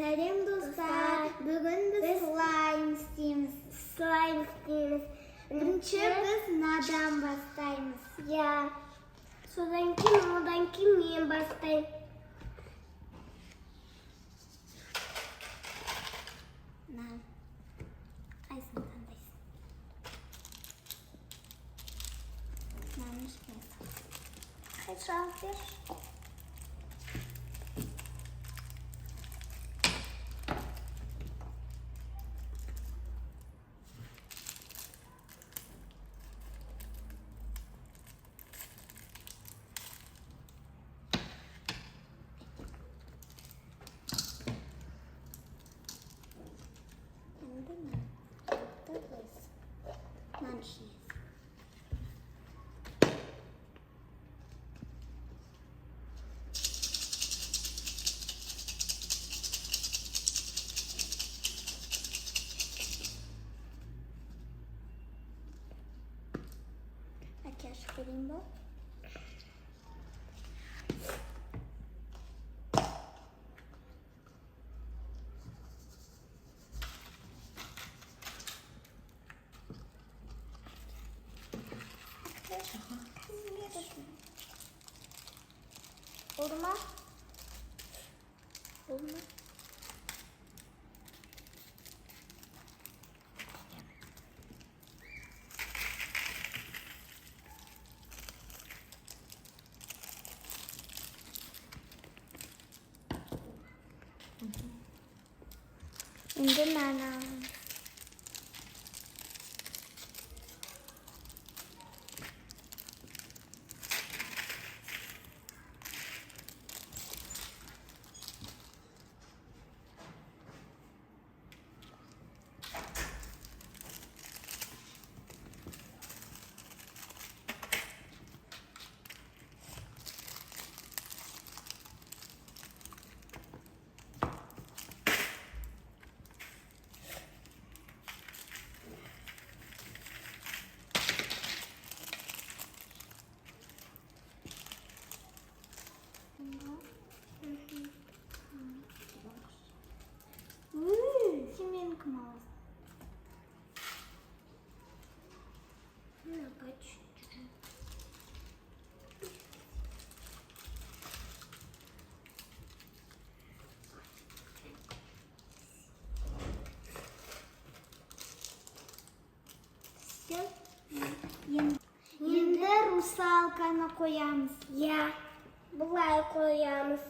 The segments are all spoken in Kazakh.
Сәлем достар, бүгін біз слайм істейміз. Бірінші біз мынадан бастаймыз. Содан кейін мен бастаймын. Қайсысын таңдайсың? Мынаны ішпеймін. Қайша алып бер. Мынаны ішеміз. Әке ашып берейін ба? Oldu mu? Oldu mu? Şimdi nane alalım. Семен кымалыз. Енді русалканы қоямыз. Бұлай қоямыз.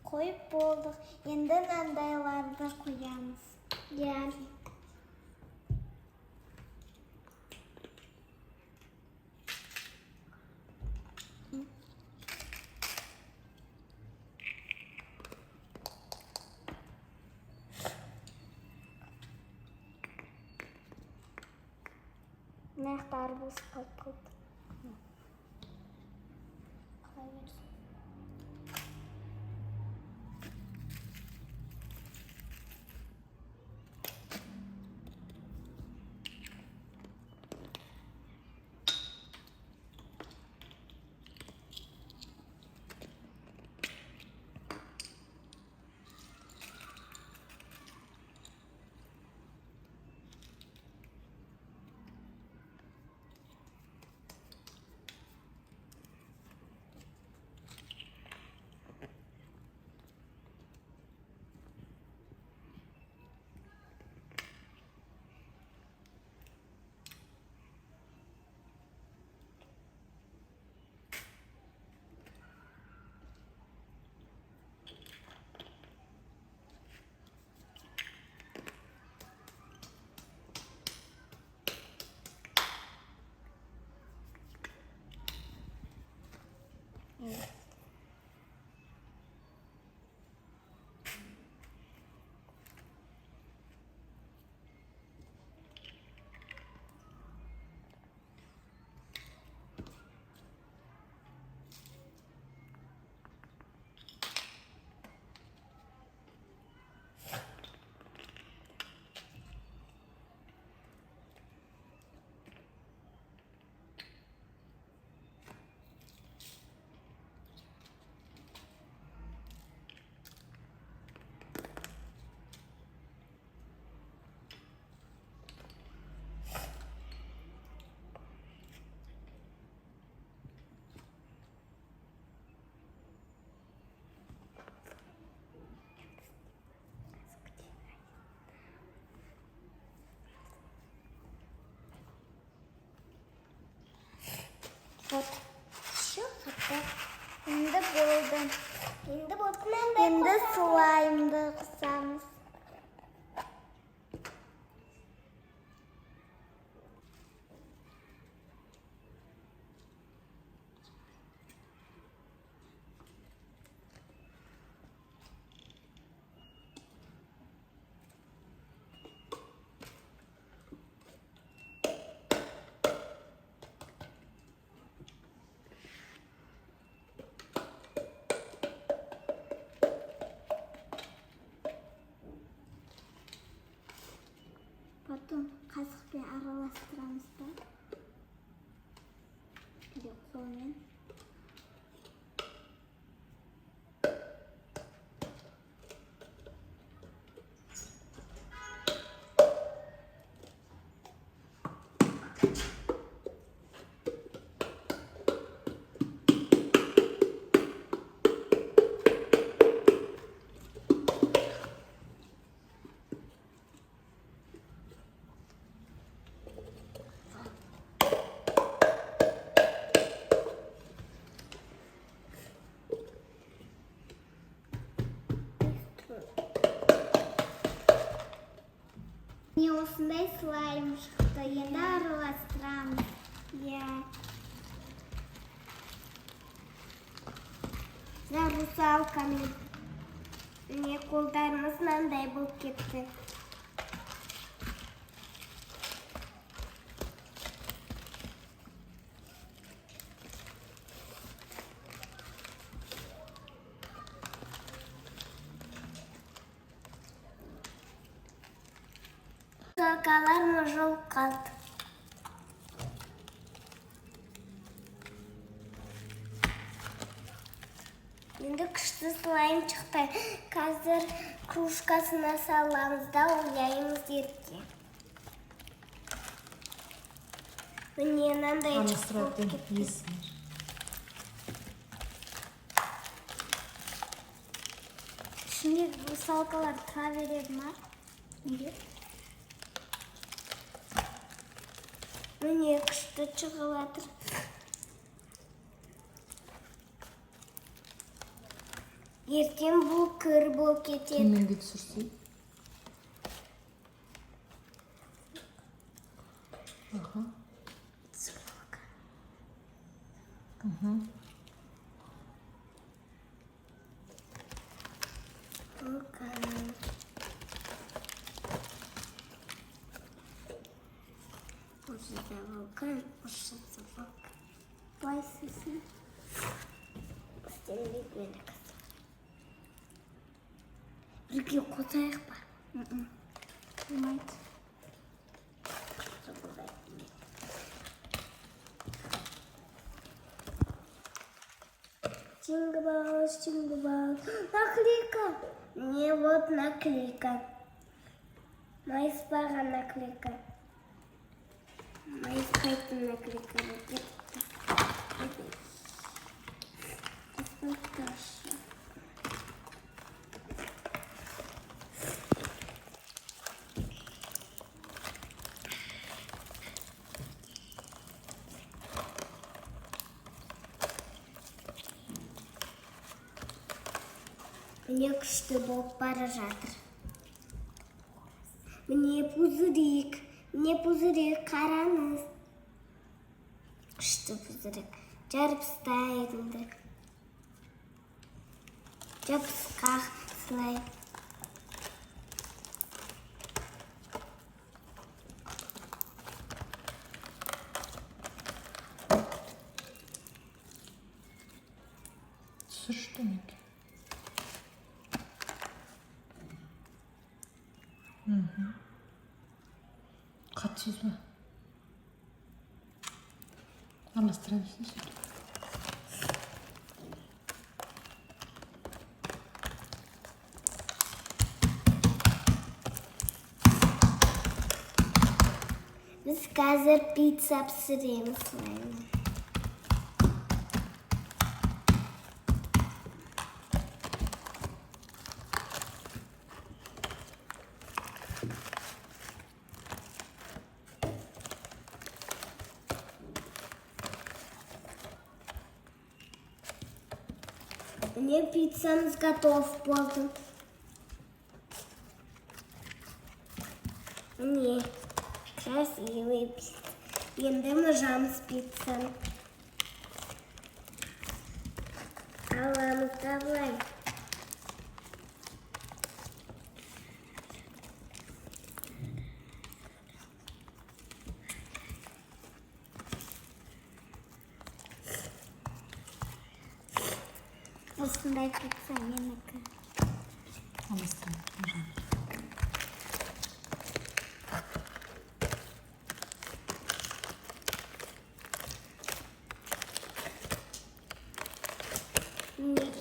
Қойып болдық. Енді мынандайларды қоямыз. Нектар болсы қалып. Вот. Еще хотя. Енді болды. Енді бұтынан Енді слаймды қысамыз. Потом қасықпен араластырамыз да. Или қолмен. Міне осындай слайм шықты. Енді араластырамыз. Я. За русалкамен. Міне қолдарымыз мынандай болып кетті. Русалкалар мұжылып қалды. Енді күшті слайм шықты. Қазір кружкасына саламыз да ойнаймыз ерте. Міне мынандай болып кетті. Ішінде русалкалар тұра береді ма? Неге? Міне күшті шығып жатыр. Ертең бұл кір болып кетеді. Төменге түсірсей. Аха. Burada volkan, ışıklı volkan. Vay sesin. Üstelik böyle kızım. Бірге қосайық па? Болмайды. Чингабал. Наклейка. Не, вот наклейка. Моя спара наклейка. Моя спайта наклейка. Вот это. Міне күшті болып бара жатыр. Міне пузырик. Қараңыз. Күшті пузырик. Жарып стайылды. Жабысқақ слайм. Түсір что-нибудь. Қатты сөзбе. Араластырамыз сөйтіп. Біз қазір пицца пісіреміз слайммен. Мне пицца готов поздно. Мне красивый пицца. Енді можам спицца. Аламыз давай. Осындай пицца менікі. Алмастырайын. Пожалуйста.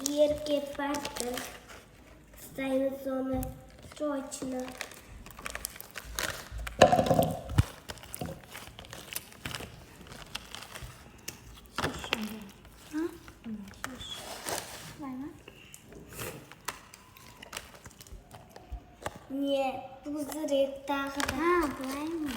Ерке пастор. Ставим зоны срочно. Не, пузырек тағы да. Былай ма?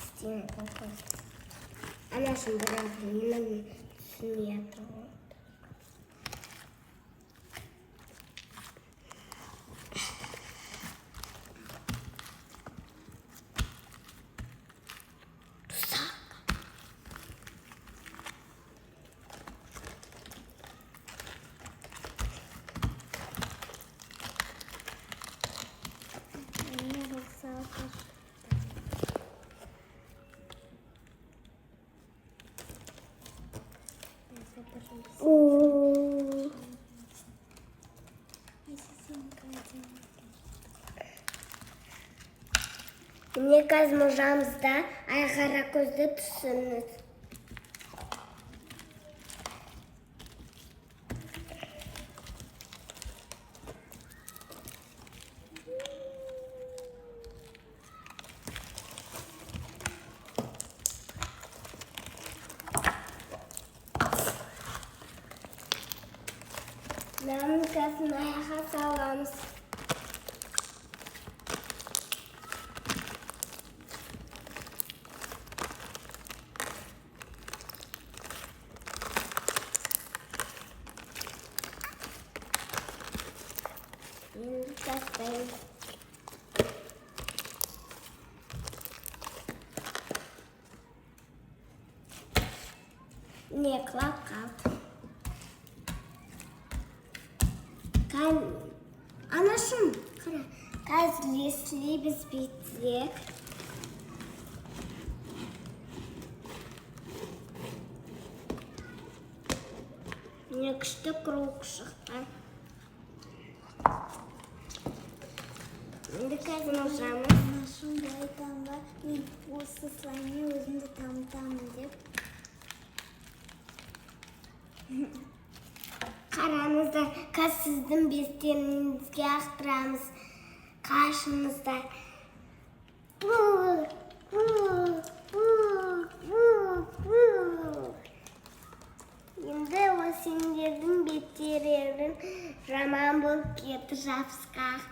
Стена какой. А нашим братьям не надо смету. Мені русалка. Мне қазмыжамыз да айғара көзді түсіңіз. Нам қазын аяға саламыз. Енді тастаймыз. Не, клапкат. Анашым, қара, қазір слейбіз бетек. Мне күшті круг шықты. Енді қазір можамыз. Анашым былай таңға мен осы слаймы өзімді танытамын деп. Қараңыздар, қазір сіздің беттеріңізге ақтырамыз. Қашыңызда. Енді осендердің беттерерін жаман болып кетті жабысқақ.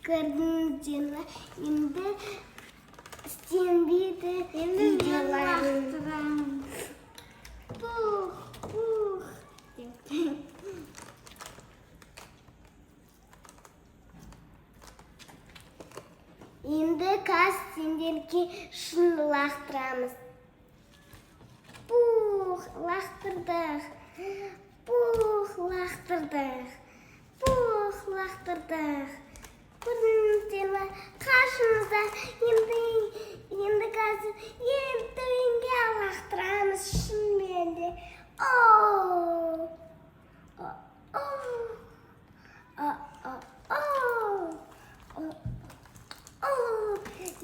Көрдіңіздер ме? Енді істенбейді видеоларын. Пух. Енді қазір сендерге шын лақтырамыз. Пух, лақтырдық. Көрдіңіздер ме? Қашыңызда енді қазір ертеңге лақтырамыз шынымен де.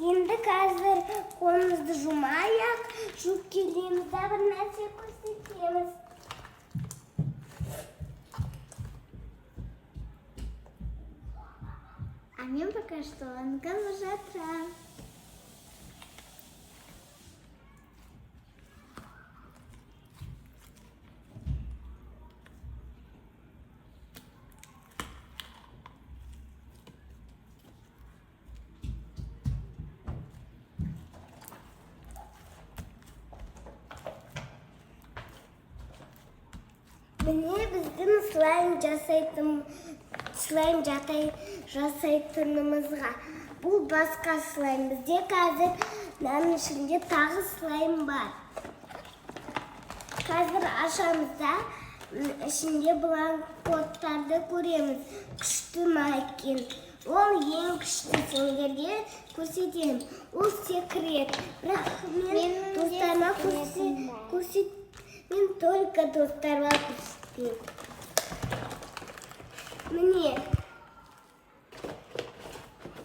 Енді қазір қолымызды жумайық, жуып келеміз да бір нәрсе көрсетеміз. А мен пока что ангал жатырам. Міне біздің слайм жасайтынымызға. Бұл басқа слайм. Бізде қазір мынаның ішінде тағы слайм бар. Қазір ашамыз да ішінде блокноттарды көреміз. Күшті ма екен? Ол ең күшті, сендерге көрсетемін. Ол секрет. Бірақ мен достарыма мен только достарыма көрсетемін.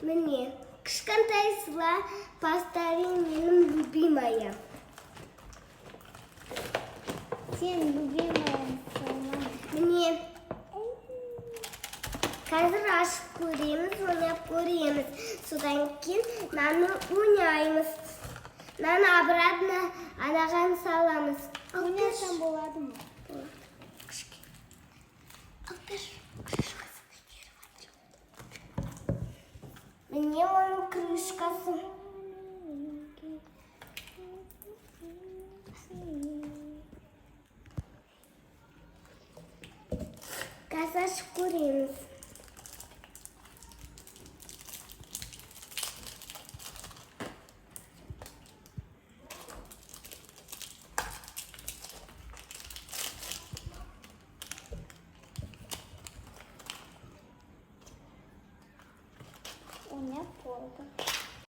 Міне, кішкентай пастарин менің любимая. Сен любимая. Міне, қазір ашып көреміз, ойнап көреміз. Содан кейін наны ойнаймыз. Наны обратно анаған саламыз. Ойнасам болады ма? Міне оның крышкасы.